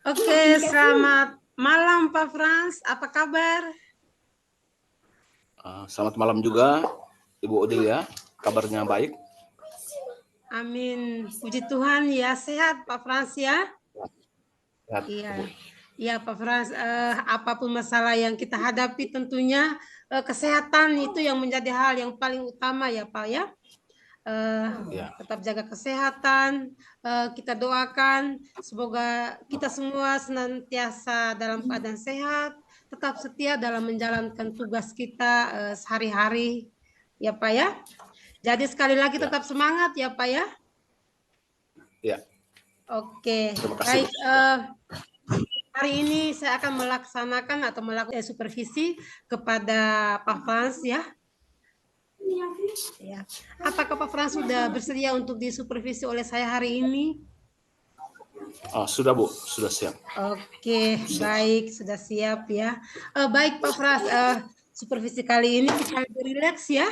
Oke, selamat malam Pak Frans. Apa kabar? Selamat malam juga, Ibu Odilia. Kabarnya baik? Amin. Puji Tuhan ya, sehat Pak Frans ya. Sehat, Iya, Ibu. iya Pak Frans. Apapun masalah yang kita hadapi, tentunya kesehatan itu yang menjadi hal yang paling utama ya Pak ya. Ya, Tetap jaga kesehatan. Kita doakan semoga kita semua senantiasa dalam keadaan sehat, tetap setia dalam menjalankan tugas kita sehari-hari ya Pak ya. Jadi sekali lagi ya, tetap semangat ya Pak ya. ya. Oke, Terima kasih, Bu. baik. Hari ini saya akan melaksanakan atau melakukan supervisi kepada Pak Frans ya. Ya. Apakah Pak Frans sudah bersedia untuk disupervisi oleh saya hari ini? Sudah, Bu. Sudah siap. Oke, Siap. baik, sudah siap ya. Baik Pak Frans, supervisi kali ini kita lebih rileks ya.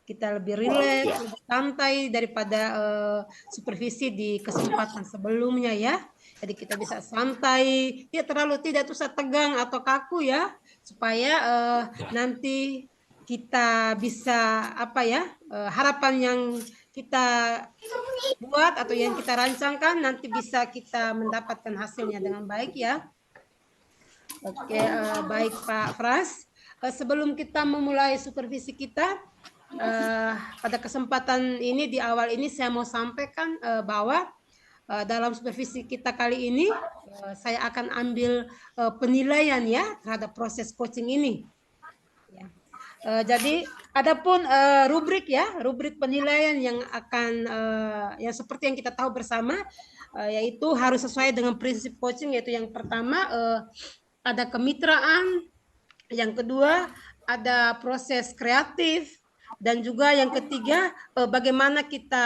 Kita lebih rileks, Ya, lebih santai daripada supervisi di kesempatan sebelumnya ya. Jadi kita bisa santai, tidak usah tegang atau kaku ya, supaya nanti kita bisa apa ya, harapan yang kita buat atau yang kita rancangkan nanti bisa kita mendapatkan hasilnya dengan baik ya. Oke, baik Pak Fras. Sebelum kita memulai supervisi kita, pada kesempatan ini di awal ini saya mau sampaikan bahwa dalam supervisi kita kali ini saya akan ambil penilaian ya terhadap proses coaching ini. Ya. Jadi adapun rubrik ya, rubrik penilaian yang akan yang seperti yang kita tahu bersama yaitu harus sesuai dengan prinsip coaching, yaitu yang pertama ada kemitraan, yang kedua ada proses kreatif, dan juga yang ketiga bagaimana kita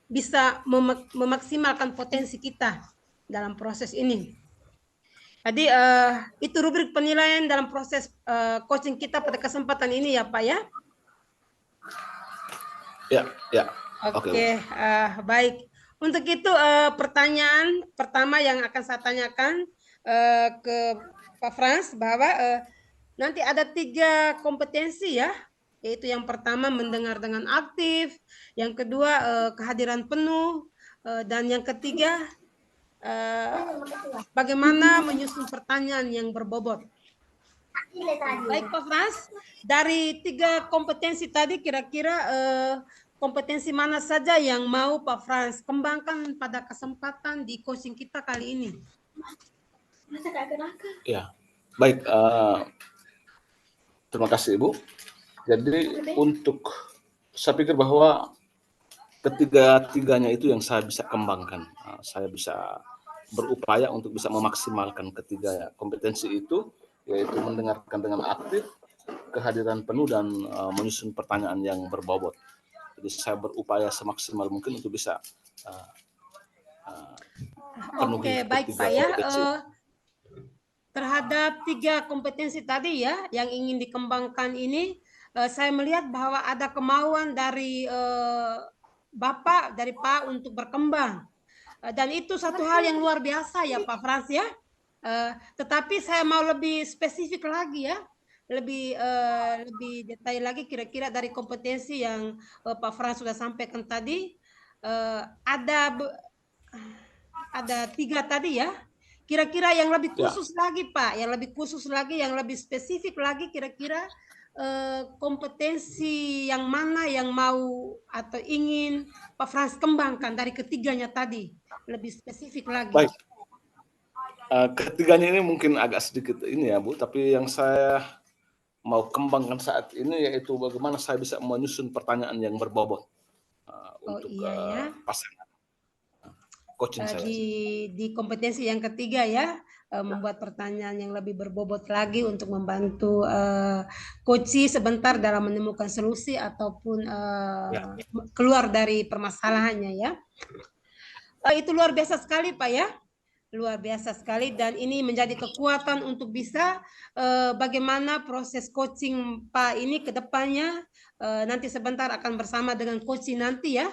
bisa memaksimalkan potensi kita dalam proses ini. Jadi itu rubrik penilaian dalam proses coaching kita pada kesempatan ini ya Pak ya. ya, ya. Oke, Bu. Oke, baik. Untuk itu pertanyaan pertama yang akan saya tanyakan ke Pak Frans bahwa nanti ada 3 kompetensi ya, yaitu yang pertama mendengar dengan aktif, yang kedua kehadiran penuh, dan yang ketiga bagaimana menyusun pertanyaan yang berbobot. Baik Pak Frans, dari 3 kompetensi tadi kira-kira kompetensi mana saja yang mau Pak Frans kembangkan pada kesempatan di coaching kita kali ini? Ya, baik. Terima kasih, Ibu. Jadi saya pikir bahwa ketiga-tiganya itu yang saya bisa kembangkan. Saya bisa berupaya untuk bisa memaksimalkan ketiga kompetensi itu, yaitu mendengarkan dengan aktif, kehadiran penuh, dan menyusun pertanyaan yang berbobot. Jadi saya berupaya semaksimal mungkin untuk bisa penuhi Oke, baik ketiga Pak ya. kompetensi. Terhadap 3 kompetensi tadi ya yang ingin dikembangkan ini, saya melihat bahwa ada kemauan dari Bapak, dari Pak untuk berkembang. Dan itu satu hal yang luar biasa ya Pak Frans ya. Tetapi saya mau lebih spesifik lagi ya, lebih detail lagi kira-kira dari kompetensi yang Pak Frans sudah sampaikan tadi. Ada 3 tadi ya. Kira-kira yang lebih khusus lagi Pak, yang lebih khusus lagi, yang lebih spesifik lagi, kira-kira kompetensi yang mana yang mau atau ingin Pak Frans kembangkan dari ketiganya tadi, lebih spesifik lagi. Baik. Ketiganya ini mungkin agak sedikit ini ya Bu, tapi yang saya mau kembangkan saat ini yaitu bagaimana saya bisa menyusun pertanyaan yang berbobot untuk iya ya. pasangan coaching saya. Di kompetensi yang ketiga ya, membuat pertanyaan yang lebih berbobot lagi untuk membantu coach sebentar dalam menemukan solusi ataupun keluar dari permasalahannya ya. Itu luar biasa sekali Pak ya. Luar biasa sekali, dan ini menjadi kekuatan untuk bisa bagaimana proses coaching Pak ini ke depannya nanti sebentar akan bersama dengan coaching nanti ya.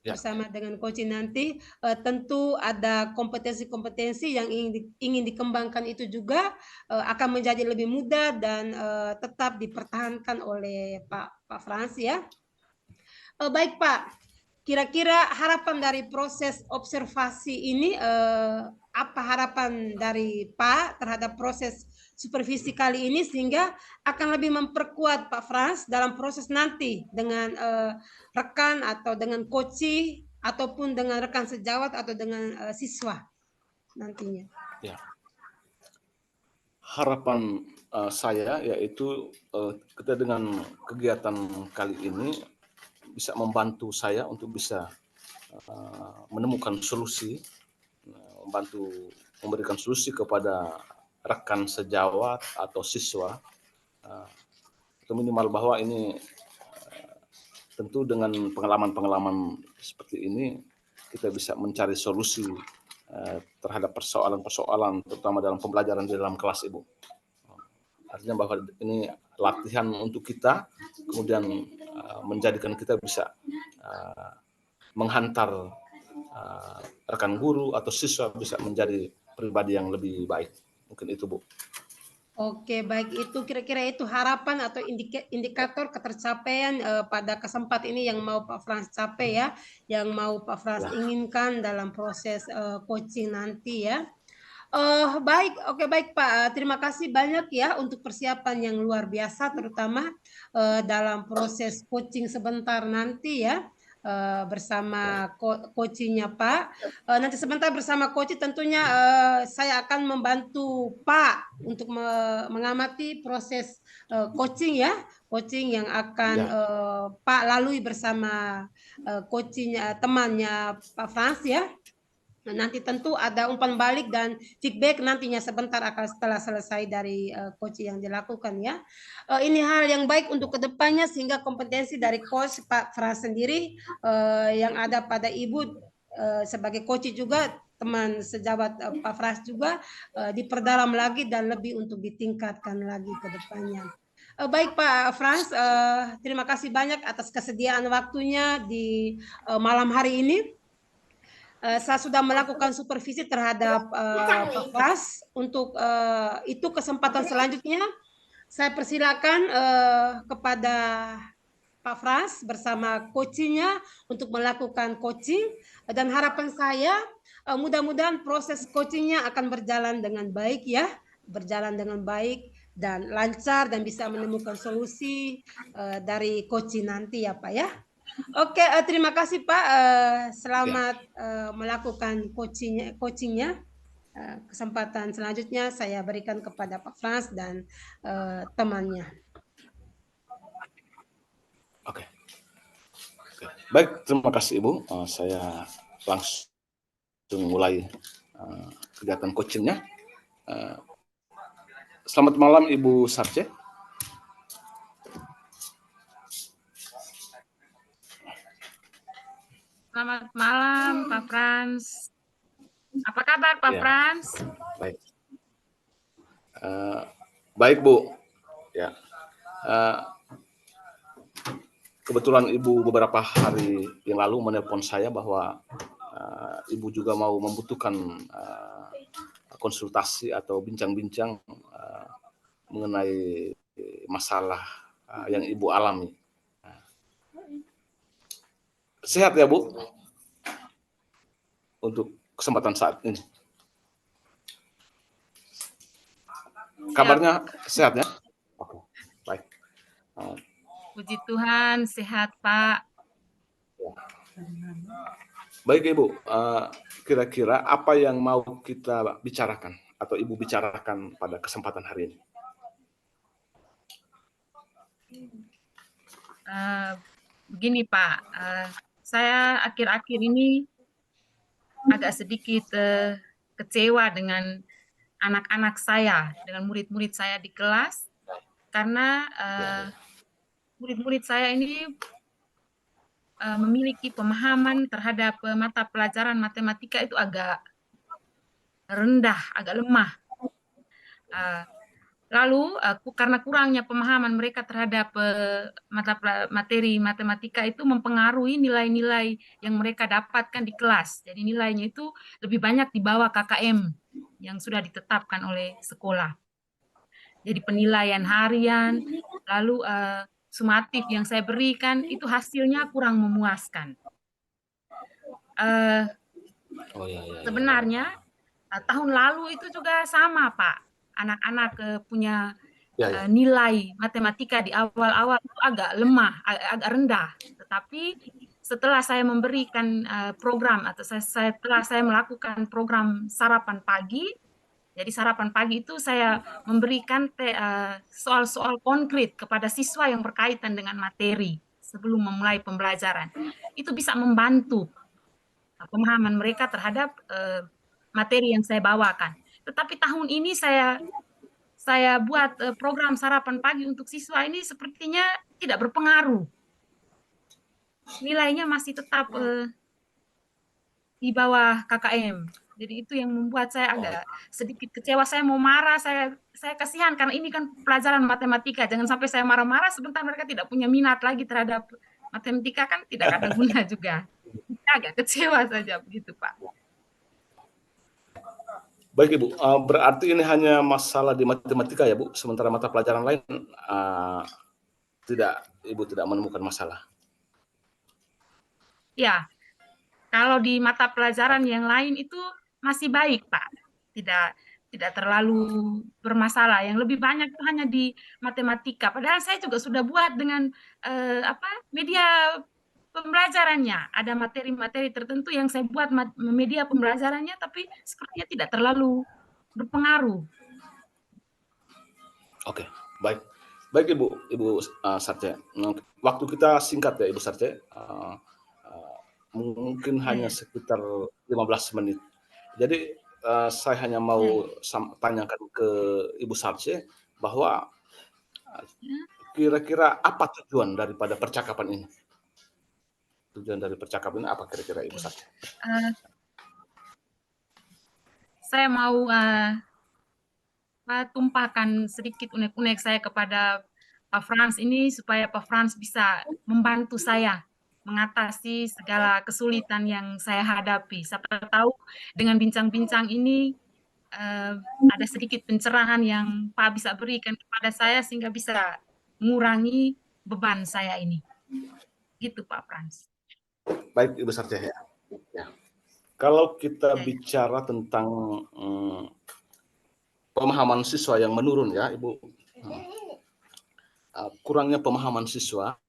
Ya. bersama dengan coaching nanti, tentu ada kompetensi-kompetensi yang ingin dikembangkan itu juga akan menjadi lebih mudah dan tetap dipertahankan oleh Pak Frans ya. Baik Pak, kira-kira harapan dari proses observasi ini apa harapan dari Pak terhadap proses supervisi kali ini sehingga akan lebih memperkuat Pak Frans dalam proses nanti dengan rekan atau dengan coach ataupun dengan rekan sejawat atau dengan siswa nantinya. Ya. Harapan saya yaitu kita dengan kegiatan kali ini bisa membantu saya untuk bisa menemukan solusi, membantu memberikan solusi kepada rekan sejawat atau siswa, atau minimal bahwa ini tentu dengan pengalaman-pengalaman seperti ini kita bisa mencari solusi terhadap persoalan-persoalan terutama dalam pembelajaran di dalam kelas, Ibu. Artinya bahwa ini latihan untuk kita, kemudian menjadikan kita bisa menghantar rekan guru atau siswa bisa menjadi pribadi yang lebih baik. Mungkin itu, Bu. Oke, baik, itu kira-kira itu harapan atau indikator ketercapaian pada kesempatan ini yang mau Pak Frans capai ya, yang mau Pak Frans inginkan dalam proses coaching nanti ya. Baik, oke, baik Pak. Terima kasih banyak ya untuk persiapan yang luar biasa, terutama dalam proses coaching sebentar nanti ya. Bersama coachingnya Pak. Nanti sebentar bersama coach tentunya saya akan membantu Pak untuk mengamati proses coaching ya, coaching yang akan Pak lalui bersama coaching temannya Pak Frans ya. Nanti tentu ada umpan balik dan feedback nantinya sebentar akan setelah selesai dari coach yang dilakukan ya. Ini hal yang baik untuk kedepannya sehingga kompetensi dari coach Pak Frans sendiri yang ada pada Ibu sebagai coach juga, teman sejawat Pak Frans juga diperdalam lagi dan lebih untuk ditingkatkan lagi ke depannya. Baik Pak Frans, terima kasih banyak atas kesediaan waktunya di malam hari ini. Saya sudah melakukan supervisi terhadap Pak Frans. Untuk itu kesempatan selanjutnya saya persilakan kepada Pak Frans bersama coachingnya untuk melakukan coaching, dan harapan saya mudah-mudahan proses coachingnya akan berjalan dengan baik ya, berjalan dengan baik dan lancar dan bisa menemukan solusi dari coaching nanti ya Pak ya. Oke, terima kasih Pak. Selamat melakukan coachingnya. Kesempatan selanjutnya saya berikan kepada Pak Frans dan temannya. Oke. Baik, terima kasih Ibu. Saya langsung mulai kegiatan coachingnya. Selamat malam Ibu Sarce. Selamat malam Pak Frans. Apa kabar Pak Frans? Baik. Baik Bu. Ya. Kebetulan Ibu beberapa hari yang lalu menelpon saya bahwa Ibu juga mau membutuhkan konsultasi atau bincang-bincang mengenai masalah yang Ibu alami. Sehat ya Bu? Untuk kesempatan saat ini. Kabarnya sehat ya? Oke, baik. Puji Tuhan, sehat Pak. Baik Ibu, kira-kira apa yang mau kita bicarakan atau Ibu bicarakan pada kesempatan hari ini? Begini Pak, saya akhir-akhir ini agak sedikit kecewa dengan anak-anak saya, dengan murid-murid saya di kelas, karena murid-murid saya ini memiliki pemahaman terhadap mata pelajaran matematika itu agak rendah, agak lemah. Lalu karena kurangnya pemahaman mereka terhadap materi matematika itu mempengaruhi nilai-nilai yang mereka dapatkan di kelas. Jadi nilainya itu lebih banyak di bawah KKM yang sudah ditetapkan oleh sekolah. Jadi penilaian harian, lalu sumatif yang saya berikan itu hasilnya kurang memuaskan. Oh ya, ya, ya. Sebenarnya tahun lalu itu juga sama, Pak. Anak-anak punya Ya, ya. nilai matematika di awal-awal itu agak lemah, agak rendah. Tetapi setelah saya memberikan program atau setelah saya melakukan program sarapan pagi, jadi sarapan pagi itu saya memberikan soal-soal konkret kepada siswa yang berkaitan dengan materi sebelum memulai pembelajaran. Itu bisa membantu pemahaman mereka terhadap materi yang saya bawakan. Tetapi tahun ini saya buat program sarapan pagi untuk siswa ini sepertinya tidak berpengaruh. Nilainya masih tetap di bawah KKM. Jadi itu yang membuat saya agak sedikit kecewa. Saya mau marah, saya kasihan karena ini kan pelajaran matematika. Jangan sampai saya marah-marah sebentar mereka tidak punya minat lagi terhadap matematika, kan tidak ada guna juga. Saya agak kecewa saja begitu, Pak. Baik Ibu, berarti ini hanya masalah di matematika ya Bu, sementara mata pelajaran lain Ibu tidak menemukan masalah. Ya, kalau di mata pelajaran yang lain itu masih baik, Pak. Tidak terlalu bermasalah. Yang lebih banyak itu hanya di matematika. Padahal saya juga sudah buat dengan media pembelajarannya. Ada materi-materi tertentu yang saya buat media pembelajarannya, tapi sepertinya tidak terlalu berpengaruh. Oke, baik. Baik Ibu Sarce. Waktu kita singkat ya Ibu Sarce. Mungkin hanya sekitar 15 menit. Jadi saya hanya mau tanyakan ke Ibu Sarce bahwa kira-kira apa tujuan daripada percakapan ini? Tujuan dari percakapan ini apa kira-kira Ibu Sarce? Saya mau tumpahkan sedikit unek-unek saya kepada Pak Frans ini supaya Pak Frans bisa membantu saya mengatasi segala kesulitan yang saya hadapi. Siapa tahu dengan bincang-bincang ini ada sedikit pencerahan yang Pak bisa berikan kepada saya sehingga bisa mengurangi beban saya ini. Gitu Pak Frans. Baik Ibu Sarce ya. Kalau kita bicara tentang pemahaman siswa yang menurun ya Ibu, kurangnya pemahaman siswa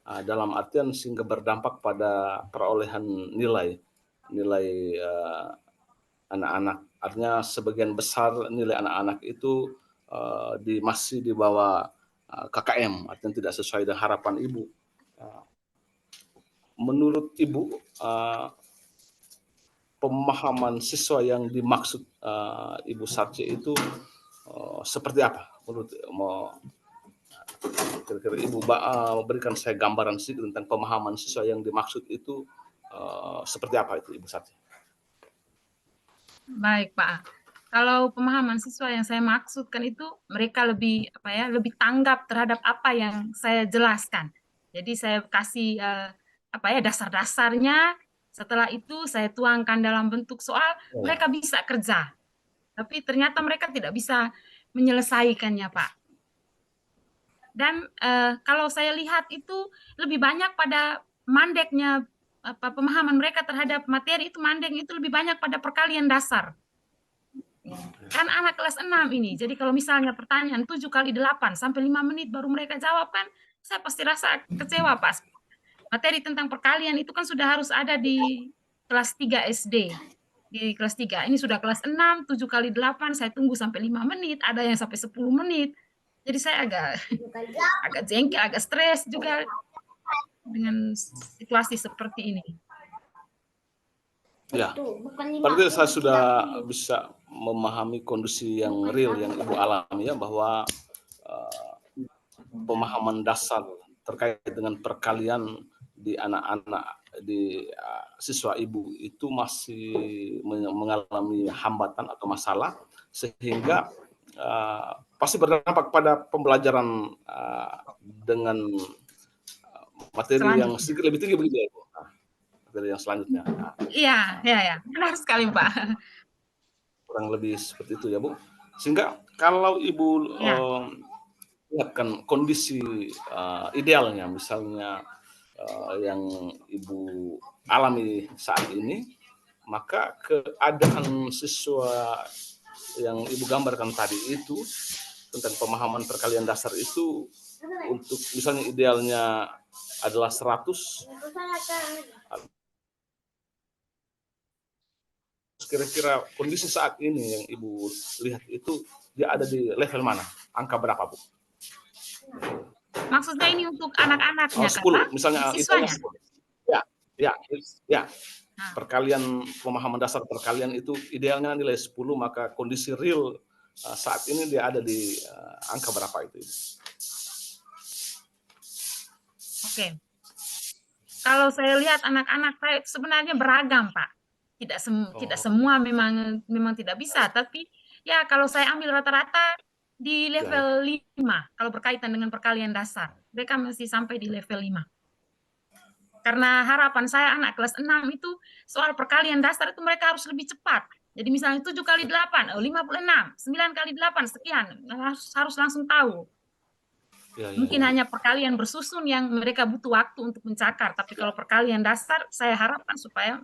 dalam artian sehingga berdampak pada perolehan nilai anak-anak. Artinya sebagian besar nilai anak-anak itu masih di bawah KKM, artinya tidak sesuai dengan harapan Ibu. Menurut Ibu, pemahaman siswa yang dimaksud Ibu Sarce itu seperti apa? Menurut kira-kira Ibu berikan saya gambaran sedikit tentang pemahaman siswa yang dimaksud itu seperti apa itu Ibu Sarce? Baik Pak, kalau pemahaman siswa yang saya maksudkan itu mereka lebih lebih tanggap terhadap apa yang saya jelaskan. Jadi saya kasih dasar-dasarnya. Setelah itu saya tuangkan dalam bentuk soal, mereka bisa kerja. Tapi ternyata mereka tidak bisa menyelesaikannya, Pak. Dan kalau saya lihat itu lebih banyak pada mandeknya pemahaman mereka terhadap materi itu, mandek itu lebih banyak pada perkalian dasar. Kan anak kelas 6 ini, jadi kalau misalnya pertanyaan 7 kali 8 sampai 5 menit baru mereka jawab, kan saya pasti rasa kecewa, Pak. Materi tentang perkalian itu kan sudah harus ada di kelas 3 SD. Di kelas 3, ini sudah kelas 6, 7 kali 8, saya tunggu sampai 5 menit, ada yang sampai 10 menit. Jadi saya agak jengkel, agak stres juga dengan situasi seperti ini. Ya, berarti saya sudah bisa memahami kondisi yang real yang Ibu alami ya, bahwa pemahaman dasar terkait dengan perkalian di anak-anak, di siswa Ibu itu masih mengalami hambatan atau masalah, sehingga pasti berdampak pada pembelajaran dengan materi yang Selanjutnya. sedikit lebih tinggi begitu ya, Bu? Nah, materi yang selanjutnya. Nah, Iya, iya, ya. Benar sekali, Pak. kurang lebih seperti itu ya, Bu. Sehingga kalau Ibu Ya. lihatkan kondisi idealnya, misalnya yang Ibu alami saat ini, maka keadaan siswa yang Ibu gambarkan tadi itu tentang pemahaman perkalian dasar itu untuk misalnya idealnya adalah 100, kira-kira kondisi saat ini yang Ibu lihat itu dia ada di level mana? Angka berapa, Bu? Maksudnya ini untuk anak-anaknya, Kak, 10, Pak? misalnya Untuk idealnya siswanya? 10. Ya, ya, ya. Nah, Perkalian pemahaman dasar perkalian itu idealnya nilai 10, maka kondisi real saat ini dia ada di angka berapa itu? oke. Kalau saya lihat anak-anak saya itu sebenarnya beragam, Pak. Tidak semua memang tidak bisa, tapi ya kalau saya ambil rata-rata di level 5 kalau berkaitan dengan perkalian dasar. Mereka mesti sampai di level 5. Karena harapan saya anak kelas 6 itu soal perkalian dasar itu mereka harus lebih cepat. Jadi misalnya 7 kali 8, 56, 9 kali 8, sekian. Harus langsung tahu. Mungkin hanya perkalian bersusun yang mereka butuh waktu untuk mencakar. Tapi kalau perkalian dasar, saya harapkan supaya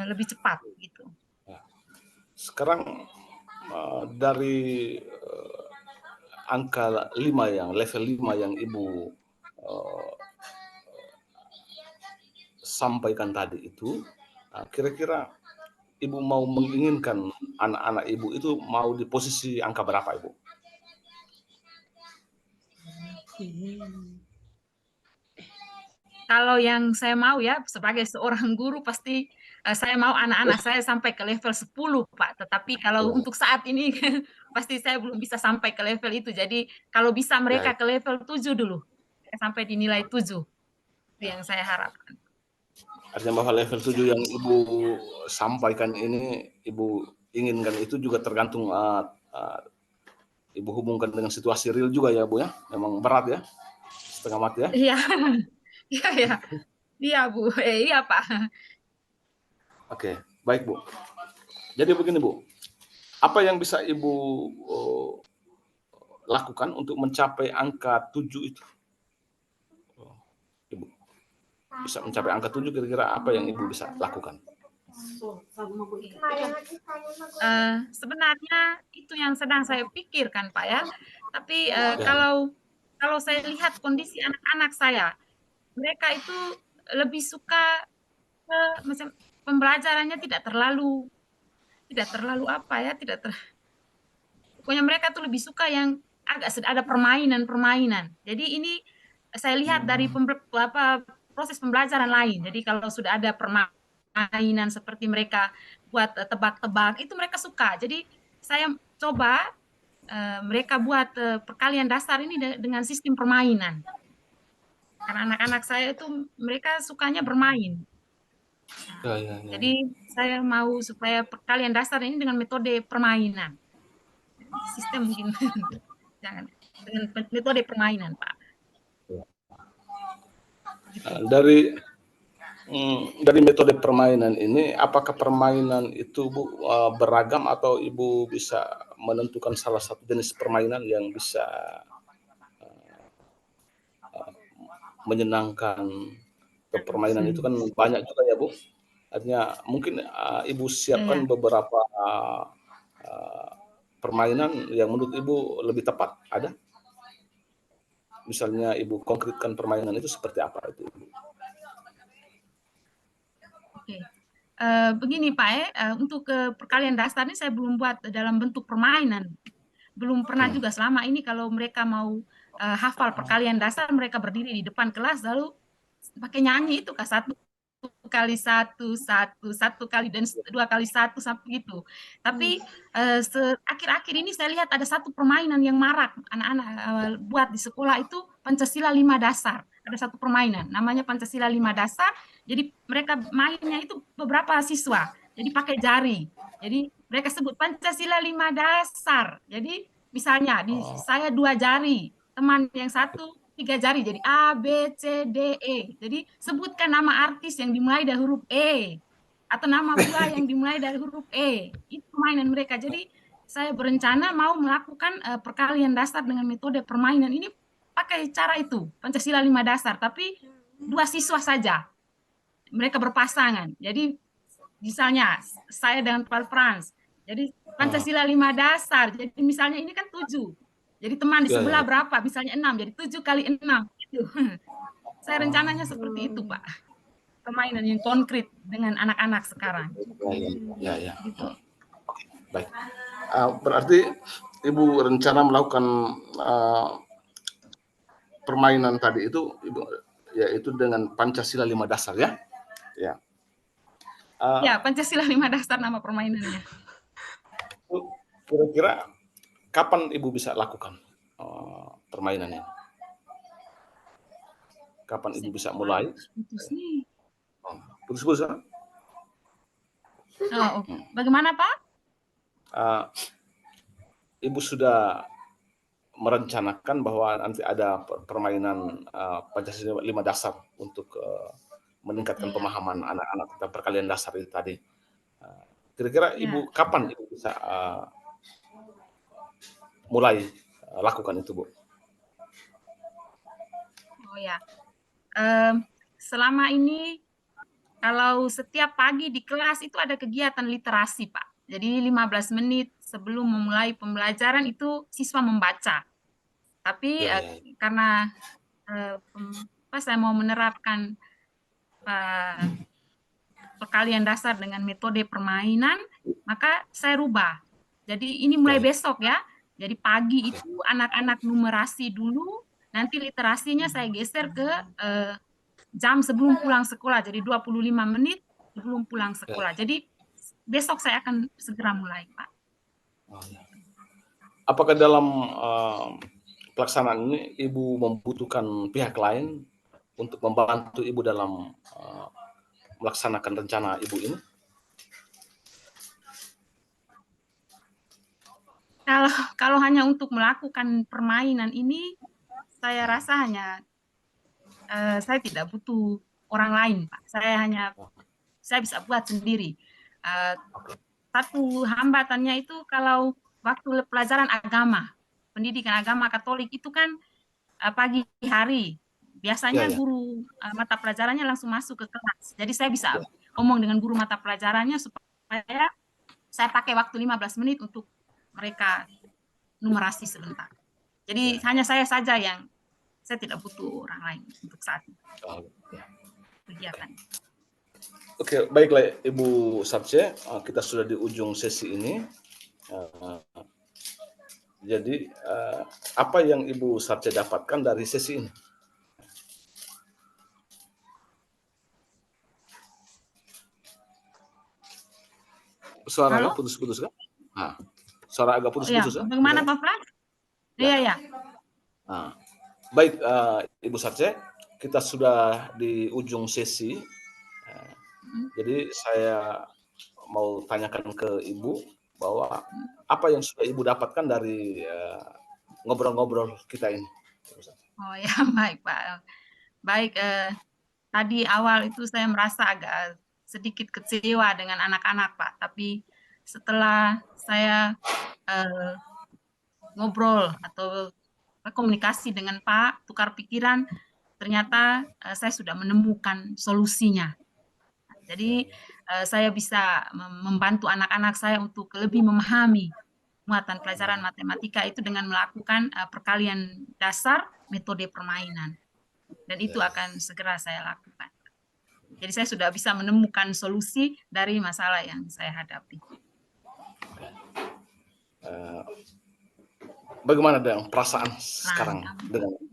lebih cepat. Gitu. Sekarang dari angka 5 yang level 5 yang Ibu sampaikan tadi itu, kira-kira Ibu mau menginginkan anak-anak Ibu itu mau di posisi angka berapa, Ibu? Kalau yang saya mau ya sebagai seorang guru pasti saya mau anak-anak saya sampai ke level 10, Pak. Tetapi kalau untuk saat ini pasti saya belum bisa sampai ke level itu. Jadi kalau bisa mereka ke level 7 dulu. Sampai dinilai 7. Itu yang saya harapkan. Artinya bahwa level 7 yang Ibu sampaikan ini, Ibu inginkan itu juga tergantung Ibu hubungkan dengan situasi real juga ya, Bu ya? Memang berat ya? Setengah mati ya? Iya. Iya, iya. Iya, Bu. Iya, Pak. Oke, baik, Bu. Jadi begini, Bu. Apa yang bisa Ibu lakukan untuk mencapai angka 7 itu? Ibu bisa mencapai angka 7, kira-kira apa yang Ibu bisa lakukan? Sebenarnya itu yang sedang saya pikirkan, Pak ya. Tapi kalau saya lihat kondisi anak-anak saya, mereka itu lebih suka macam pembelajarannya tidak terlalu apa ya, pokoknya mereka tuh lebih suka yang agak ada permainan-permainan. Jadi ini saya lihat dari proses pembelajaran lain. Jadi kalau sudah ada permainan seperti mereka buat tebak-tebak, itu mereka suka. Jadi saya coba mereka buat perkalian dasar ini dengan sistem permainan. Karena anak-anak saya itu mereka sukanya bermain. Jadi saya mau supaya perkalian dasar ini dengan metode permainan. Sistem mungkin jangan dengan metode permainan, Pak. Dari metode permainan ini, apakah permainan itu, Bu, beragam atau Ibu bisa menentukan salah satu jenis permainan yang bisa menyenangkan? Permainan itu kan banyak juga ya, Bu. Artinya mungkin Ibu siapkan beberapa permainan yang menurut Ibu lebih tepat, ada? Misalnya Ibu konkretkan permainan itu seperti apa itu, Ibu? Oke. Begini Pak untuk perkalian dasar ini saya belum buat dalam bentuk permainan. Belum pernah juga selama ini kalau mereka mau hafal perkalian dasar, mereka berdiri di depan kelas lalu pakai nyanyi itu Kak, 1 kali 1, 1 kali dan 2 kali 1 sampai gitu. Tapi akhir-akhir ini saya lihat ada satu permainan yang marak anak-anak buat di sekolah itu Pancasila 5 dasar. Ada satu permainan namanya Pancasila 5 dasar. Jadi mereka mainnya itu beberapa siswa. Jadi pakai jari. Jadi mereka sebut Pancasila 5 dasar. Jadi misalnya saya 2 jari, teman yang satu 3 jari, jadi A, B, C, D, E. Jadi sebutkan nama artis yang dimulai dari huruf E, atau nama buah yang dimulai dari huruf E. Itu permainan mereka. Jadi saya berencana mau melakukan perkalian dasar dengan metode permainan ini pakai cara itu, Pancasila 5 dasar, tapi 2 siswa saja. Mereka berpasangan. Jadi misalnya saya dengan Pak Frans. Jadi Pancasila 5 dasar. Jadi misalnya ini kan 7. Jadi teman di sebelah berapa? Misalnya 6. Jadi 7 kali 6. Gitu. Saya rencananya seperti itu, Pak. Permainan yang konkret dengan anak-anak sekarang. Ya. Gitu. Baik. Berarti Ibu rencana melakukan permainan tadi itu, Ibu, yaitu dengan Pancasila 5 dasar ya? Ya. Ya, Pancasila 5 dasar nama permainannya. Kira-kira kapan Ibu bisa lakukan permainan ini? Kapan Ibu bisa mulai? Putus nih. Putus-putus kan? Bagaimana Pak? Ibu sudah merencanakan bahwa nanti ada permainan Pancasila 5 dasar untuk meningkatkan pemahaman anak-anak tentang perkalian dasar itu tadi. Kira-kira Ibu kapan Ibu bisa mulai lakukan itu, Bu? Oh ya, selama ini kalau setiap pagi di kelas itu ada kegiatan literasi, Pak. Jadi 15 menit sebelum memulai pembelajaran itu siswa membaca. Tapi karena saya mau menerapkan perkalian dasar dengan metode permainan, maka saya rubah. Jadi ini mulai besok ya. Jadi pagi itu anak-anak numerasi dulu, nanti literasinya saya geser ke jam sebelum pulang sekolah. Jadi 25 menit sebelum pulang sekolah. Jadi besok saya akan segera mulai, Pak. Apakah dalam pelaksanaan ini Ibu membutuhkan pihak lain untuk membantu Ibu dalam melaksanakan rencana Ibu ini? Kalau hanya untuk melakukan permainan ini, saya rasa hanya saya tidak butuh orang lain, Pak. Saya bisa buat sendiri. Satu hambatannya itu kalau waktu pelajaran agama, pendidikan agama Katolik itu kan pagi hari. Biasanya guru mata pelajarannya langsung masuk ke kelas. Jadi saya bisa ngomong dengan guru mata pelajarannya supaya saya pakai waktu 15 menit untuk mereka numerasi sebentar. Jadi hanya saya saja yang saya tidak butuh orang lain untuk saat ini. Kegiatan. Oke, baiklah Ibu Sarce, kita sudah di ujung sesi ini. Jadi apa yang Ibu Sarce dapatkan dari sesi ini? Suara agak putus-putus kan? Suara agak putus-putus kan? Bagaimana Pak Frans? Iya. Baik, Ibu Sarce, kita sudah di ujung sesi. Jadi saya mau tanyakan ke Ibu bahwa apa yang sudah Ibu dapatkan dari ngobrol-ngobrol kita ini. Oh ya, baik Pak. Baik, tadi awal itu saya merasa agak sedikit kecewa dengan anak-anak Pak, tapi setelah saya ngobrol atau komunikasi dengan Pak, tukar pikiran, ternyata saya sudah menemukan solusinya. Jadi saya bisa membantu anak-anak saya untuk lebih memahami muatan pelajaran matematika itu dengan melakukan perkalian dasar metode permainan. Dan itu akan segera saya lakukan. Jadi saya sudah bisa menemukan solusi dari masalah yang saya hadapi. Bagaimana dengan perasaan sekarang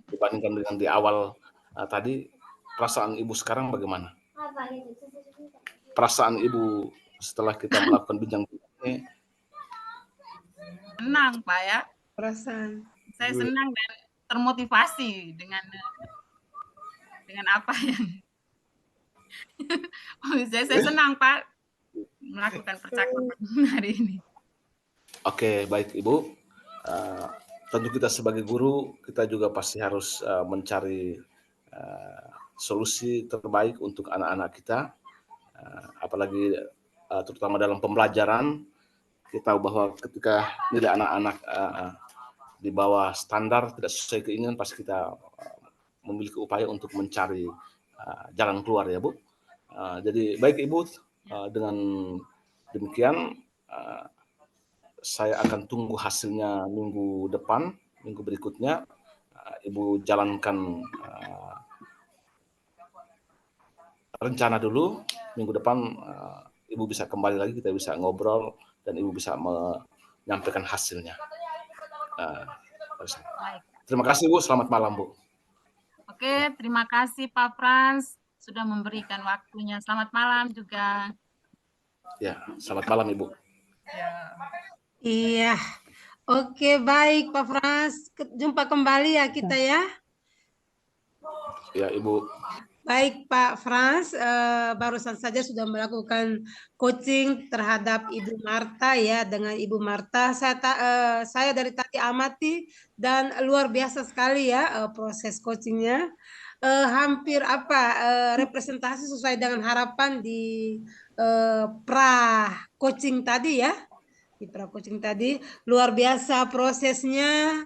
dibandingkan dengan di awal tadi? Perasaan Ibu sekarang bagaimana? Perasaan Ibu setelah kita melakukan bincang-bincang ini? Senang Pak ya. Perasaan. Saya senang dan termotivasi dengan apa yang saya senang Pak melakukan percakapan hari ini. Oke, baik Ibu. Eh, Tentu kita sebagai guru, kita juga pasti harus mencari solusi terbaik untuk anak-anak kita, apalagi terutama dalam pembelajaran. Kita tahu bahwa ketika nilai anak-anak di bawah standar, tidak sesuai keinginan, pasti kita memiliki upaya untuk mencari jalan keluar ya Bu. Jadi baik Ibu, dengan demikian saya akan tunggu hasilnya minggu depan, minggu berikutnya. Ibu jalankan rencana dulu, minggu depan Ibu bisa kembali lagi, kita bisa ngobrol, dan Ibu bisa menyampaikan hasilnya. Baik. Terima kasih Bu, selamat malam Bu. Oke, terima kasih Pak Frans sudah memberikan waktunya. Selamat malam juga. Ya, selamat malam Ibu. Iya. Oke, baik Pak Frans. Jumpa kembali ya kita ya. Ya Ibu. Baik Pak Frans, barusan saja sudah melakukan coaching terhadap Ibu Marta ya. Dengan Ibu Marta saya dari tadi amati dan luar biasa sekali ya proses coachingnya. Hampir representasi sesuai dengan harapan di pra coaching tadi ya. Di pra coaching tadi luar biasa prosesnya.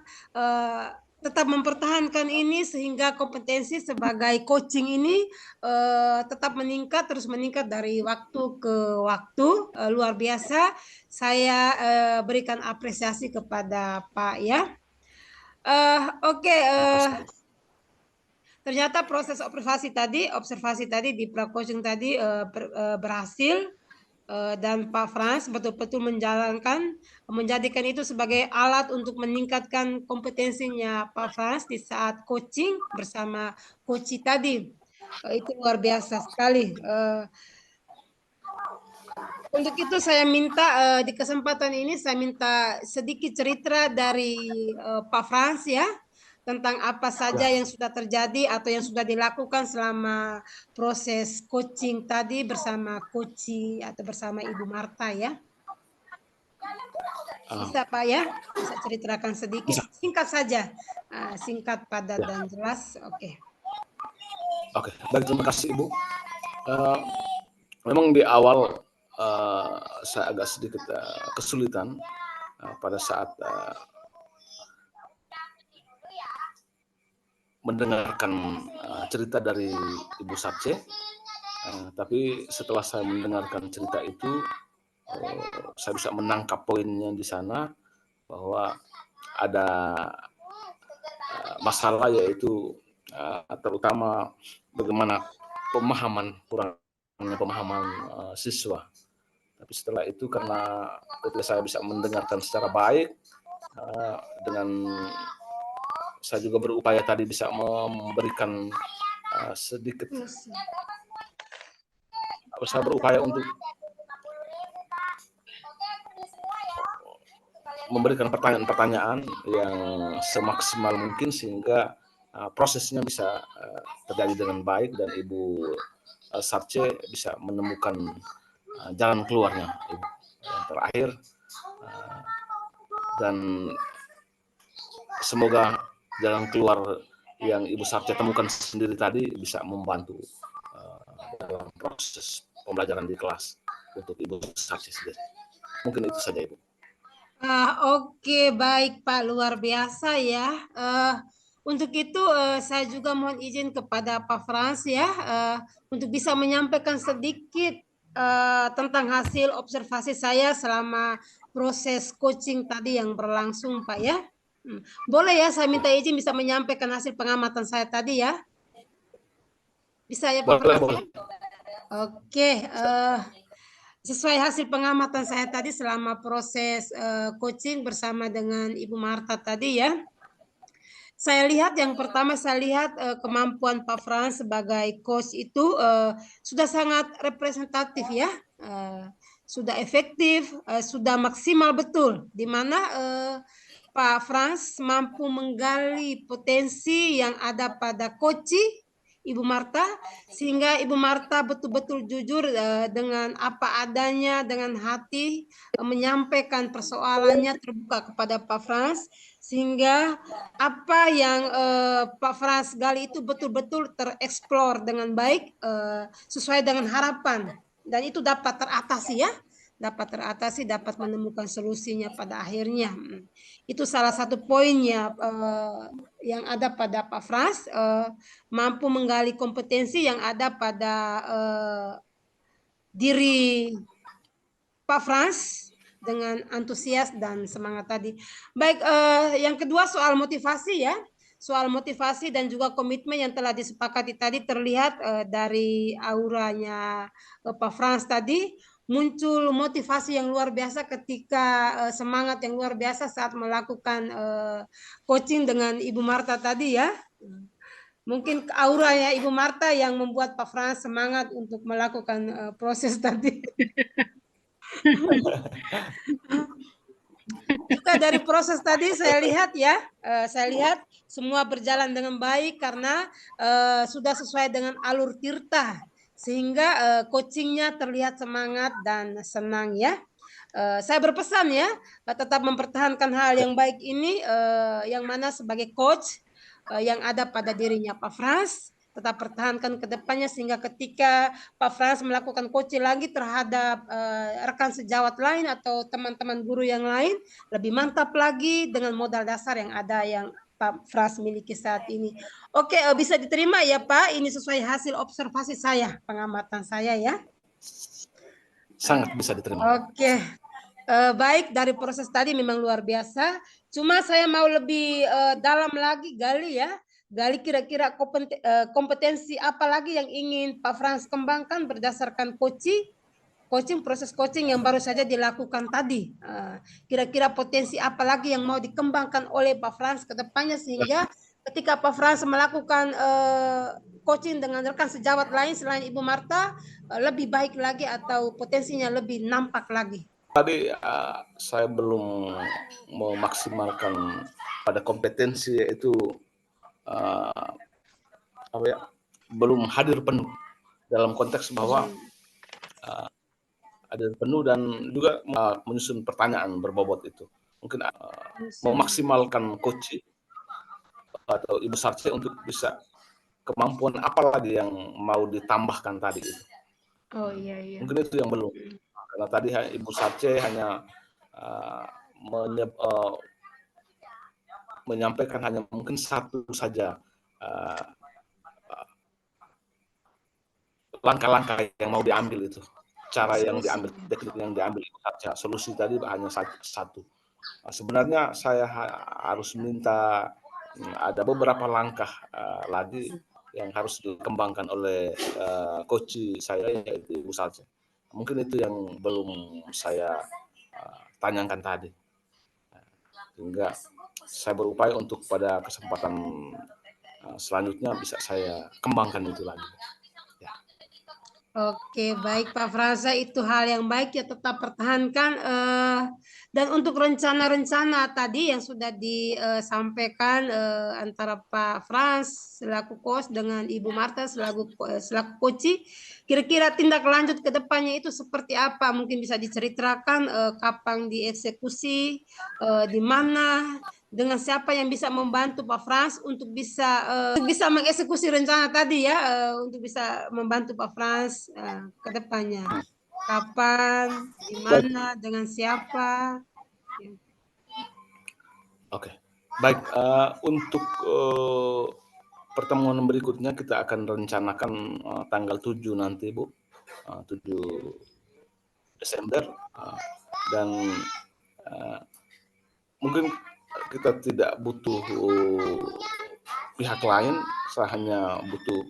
Tetap mempertahankan ini sehingga kompetensi sebagai coaching ini tetap meningkat, terus meningkat dari waktu ke waktu. Luar biasa. Saya berikan apresiasi kepada Pak ya. Oke. Ternyata proses observasi tadi di pra-coaching tadi berhasil. Dan Pak Frans betul-betul menjadikan itu sebagai alat untuk meningkatkan kompetensinya Pak Frans di saat coaching bersama coach tadi. Itu luar biasa sekali. Untuk itu saya minta di kesempatan ini saya minta sedikit cerita dari Pak Frans ya, tentang apa saja yang sudah terjadi atau yang sudah dilakukan selama proses coaching tadi bersama coach atau bersama Ibu Marta ya. Bisa Pak ya? Bisa ceritakan sedikit? Singkat saja. Singkat, padat, dan jelas. Oke. Oke, baik, terima kasih Ibu. Memang di awal saya agak sedikit kesulitan pada saat mendengarkan cerita dari Ibu Sarce, tapi setelah saya mendengarkan cerita itu, saya bisa menangkap poinnya di sana bahwa ada masalah, yaitu terutama bagaimana kurangnya pemahaman siswa. Tapi setelah itu, karena ketika saya bisa mendengarkan secara baik, dengan saya juga berupaya tadi bisa memberikan sedikit, saya berupaya untuk memberikan pertanyaan-pertanyaan yang semaksimal mungkin sehingga prosesnya bisa terjadi dengan baik dan Ibu Sarce bisa menemukan jalan keluarnya. Yang terakhir, dan semoga jalan keluar yang Ibu Sarce temukan sendiri tadi bisa membantu dalam proses pembelajaran di kelas untuk Ibu Sarce sendiri. Mungkin itu saja Ibu. Oke, baik Pak, luar biasa ya. Untuk itu saya juga mohon izin kepada Pak Frans ya, untuk bisa menyampaikan sedikit tentang hasil observasi saya selama proses coaching tadi yang berlangsung Pak ya. Boleh ya, saya minta izin bisa menyampaikan hasil pengamatan saya tadi ya. Bisa ya Pak Frans? Boleh. Oke, sesuai hasil pengamatan saya tadi selama proses coaching bersama dengan Ibu Marta tadi ya. Saya lihat yang pertama, saya lihat kemampuan Pak Frans sebagai coach itu sudah sangat representatif ya. Sudah efektif, sudah maksimal betul. Di mana Pak Frans mampu menggali potensi yang ada pada coach Ibu Marta, sehingga Ibu Marta betul-betul jujur dengan apa adanya, dengan hati menyampaikan persoalannya terbuka kepada Pak Frans, sehingga apa yang Pak Frans gali itu betul-betul tereksplor dengan baik sesuai dengan harapan, dan itu dapat teratasi ya, dapat menemukan solusinya pada akhirnya. Itu salah satu poinnya yang ada pada Pak Frans, mampu menggali kompetensi yang ada pada diri Pak Frans dengan antusias dan semangat tadi. Baik, yang kedua soal motivasi ya. Soal motivasi dan juga komitmen yang telah disepakati tadi terlihat dari auranya Pak Frans tadi, muncul motivasi yang luar biasa ketika semangat yang luar biasa saat melakukan coaching dengan Ibu Marta tadi ya. Mungkin auranya Ibu Marta yang membuat Pak Frans semangat untuk melakukan proses tadi. Juga dari proses tadi saya lihat ya, saya lihat semua berjalan dengan baik karena sudah sesuai dengan alur Tirta, sehingga coachingnya terlihat semangat dan senang ya. Saya berpesan ya, tetap mempertahankan hal yang baik ini, yang mana sebagai coach yang ada pada dirinya Pak Frans, tetap pertahankan ke depannya sehingga ketika Pak Frans melakukan coaching lagi terhadap rekan sejawat lain atau teman-teman guru yang lain, lebih mantap lagi dengan modal dasar yang ada yang Pak Frans miliki saat ini. Oke, bisa diterima ya Pak, ini sesuai hasil observasi saya, pengamatan saya ya. Sangat bisa diterima. Oke, baik, dari proses tadi memang luar biasa. Cuma saya mau lebih dalam lagi gali ya. Gali kira-kira kompetensi apa lagi yang ingin Pak Frans kembangkan berdasarkan proses coaching yang baru saja dilakukan tadi. Kira-kira potensi apa lagi yang mau dikembangkan oleh Pak Frans ke depannya sehingga ketika Pak Frans melakukan coaching dengan rekan sejawat lain selain Ibu Marta lebih baik lagi atau potensinya lebih nampak lagi. Tadi saya belum memaksimalkan pada kompetensi, yaitu belum hadir penuh dalam konteks bahwa hadir penuh dan juga menyusun pertanyaan berbobot itu. Mungkin memaksimalkan coaching atau Ibu Sarce untuk bisa kemampuan apa lagi yang mau ditambahkan tadi itu. Oh iya. Mungkin itu yang belum. Karena tadi Ibu Sarce hanya menyampaikan hanya mungkin satu saja langkah-langkah yang mau diambil itu, cara yang diambil, teknik yang diambil itu saja. Solusi tadi hanya satu. Sebenarnya saya harus minta ada beberapa langkah lagi yang harus dikembangkan oleh coach saya, yaitu Ibu Sarce. Mungkin itu yang belum saya tanyakan tadi. Sehingga saya berupaya untuk pada kesempatan selanjutnya bisa saya kembangkan itu lagi. Ya. Oke, baik Pak Frans, itu hal yang baik ya, tetap pertahankan. Dan untuk rencana-rencana tadi yang sudah disampaikan antara Pak Frans selaku coach dengan Ibu Marta selaku coach, kira-kira tindak lanjut ke depannya itu seperti apa? Mungkin bisa diceritakan kapan dieksekusi, di mana, dengan siapa yang bisa membantu Pak Frans untuk bisa mengeksekusi rencana tadi ya, untuk bisa membantu Pak Frans ke depannya. Kapan, di mana, dengan siapa? Oke, baik. Untuk pertemuan berikutnya kita akan rencanakan tanggal 7 nanti, Bu. 7 Desember. Dan mungkin kita tidak butuh pihak lain, saya hanya butuh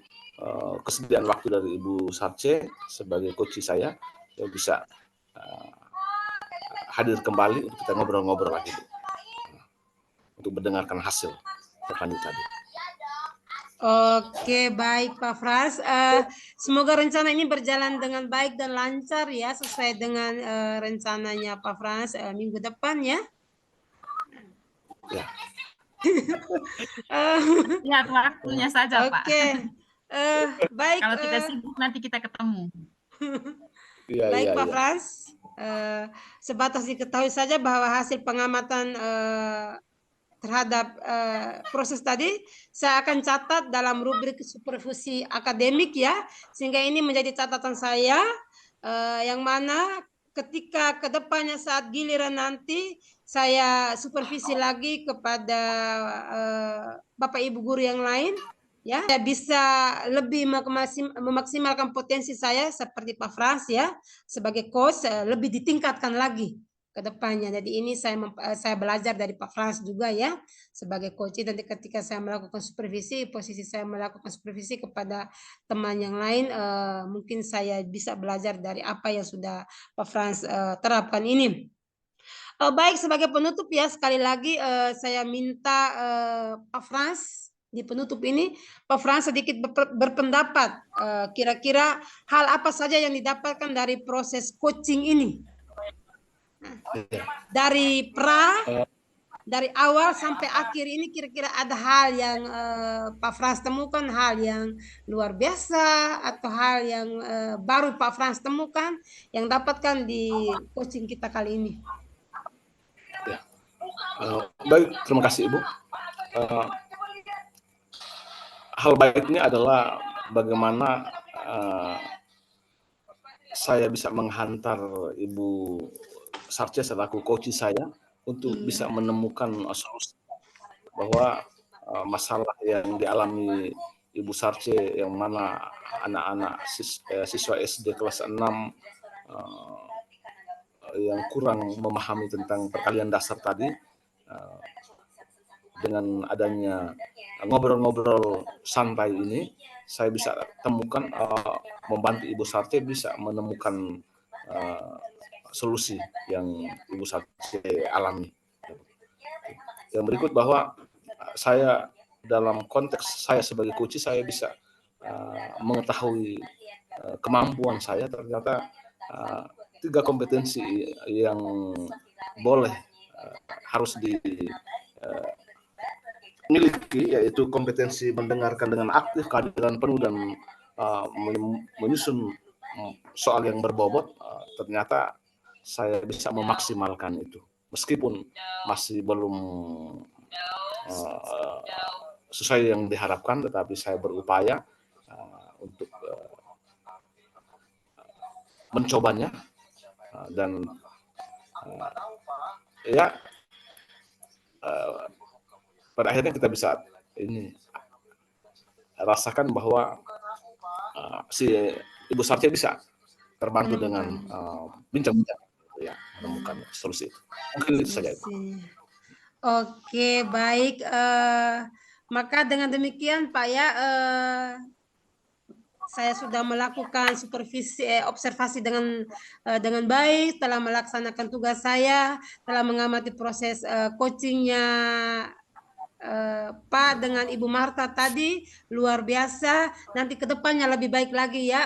kesediaan waktu dari Ibu Sarce sebagai coach saya, yang bisa hadir kembali untuk kita ngobrol-ngobrol lagi, Bu, untuk mendengarkan hasil terlanjut tadi. Oke, baik Pak Frans. Semoga rencana ini berjalan dengan baik dan lancar ya, sesuai dengan rencananya Pak Frans minggu depan ya. Ya. Lihat waktunya saja, Pak. Oke. Baik, Kalau tidak sibuk nanti kita ketemu. Iya, baik iya, Pak iya. Frans. Sebatas diketahui saja bahwa hasil pengamatan terhadap proses tadi saya akan catat dalam rubrik supervisi akademik ya, sehingga ini menjadi catatan saya yang mana ketika kedepannya saat giliran nanti saya supervisi lagi kepada Bapak Ibu guru yang lain, ya saya bisa lebih memaksimalkan potensi saya seperti Pak Frans ya sebagai coach, lebih ditingkatkan lagi ke depannya. Jadi ini saya belajar dari Pak Frans juga ya sebagai coach. Nanti ketika saya melakukan supervisi, posisi saya melakukan supervisi kepada teman yang lain, mungkin saya bisa belajar dari apa yang sudah Pak Frans terapkan ini. Baik, sebagai penutup ya sekali lagi saya minta Pak Frans di penutup ini Pak Frans sedikit berpendapat kira-kira hal apa saja yang didapatkan dari proses coaching ini. Dari dari awal sampai akhir ini kira-kira ada hal yang Pak Frans temukan, hal yang luar biasa atau hal yang baru Pak Frans temukan yang dapatkan di coaching kita kali ini. Ya. Baik, terima kasih Ibu. Hal baiknya adalah bagaimana saya bisa menghantar Ibu Sarce selaku coach saya untuk bisa menemukan solusi bahwa masalah yang dialami Ibu Sarce yang mana anak-anak siswa SD kelas 6 yang kurang memahami tentang perkalian dasar tadi, dengan adanya ngobrol-ngobrol santai ini, saya bisa temukan, membantu Ibu Sarce bisa menemukan solusi yang Ibu Sarce alami. Yang berikut bahwa saya dalam konteks saya sebagai coach, saya bisa mengetahui kemampuan saya ternyata 3 kompetensi yang boleh harus dimiliki, yaitu kompetensi mendengarkan dengan aktif, kehadiran penuh, dan menyusun soal yang berbobot. Ternyata saya bisa memaksimalkan itu meskipun masih belum sesuai yang diharapkan, tetapi saya berupaya untuk mencobanya, dan ya pada akhirnya kita bisa ini rasakan bahwa si Ibu Sarce bisa terbantu dengan bincang-bincang ya menemukan solusi. Mungkin itu saja. Oke, baik. Maka dengan demikian Pak ya, saya sudah melakukan supervisi observasi dengan baik, telah melaksanakan tugas saya, telah mengamati proses coachingnya Pak dengan Ibu Marta tadi, luar biasa. Nanti ke depannya lebih baik lagi ya,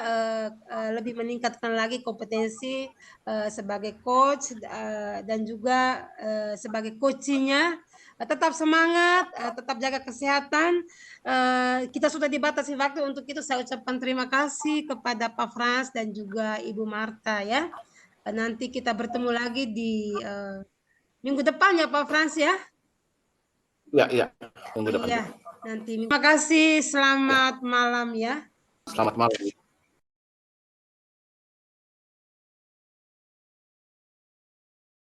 lebih meningkatkan lagi kompetensi sebagai coach dan juga sebagai coachingnya. Tetap semangat, tetap jaga kesehatan. Kita sudah dibatasi waktu, untuk itu saya ucapkan terima kasih kepada Pak Frans dan juga Ibu Marta ya. Nanti kita bertemu lagi di minggu depan ya Pak Frans ya. Ya, minggu depan. Iya, nanti. Terima kasih, selamat malam ya. Selamat malam.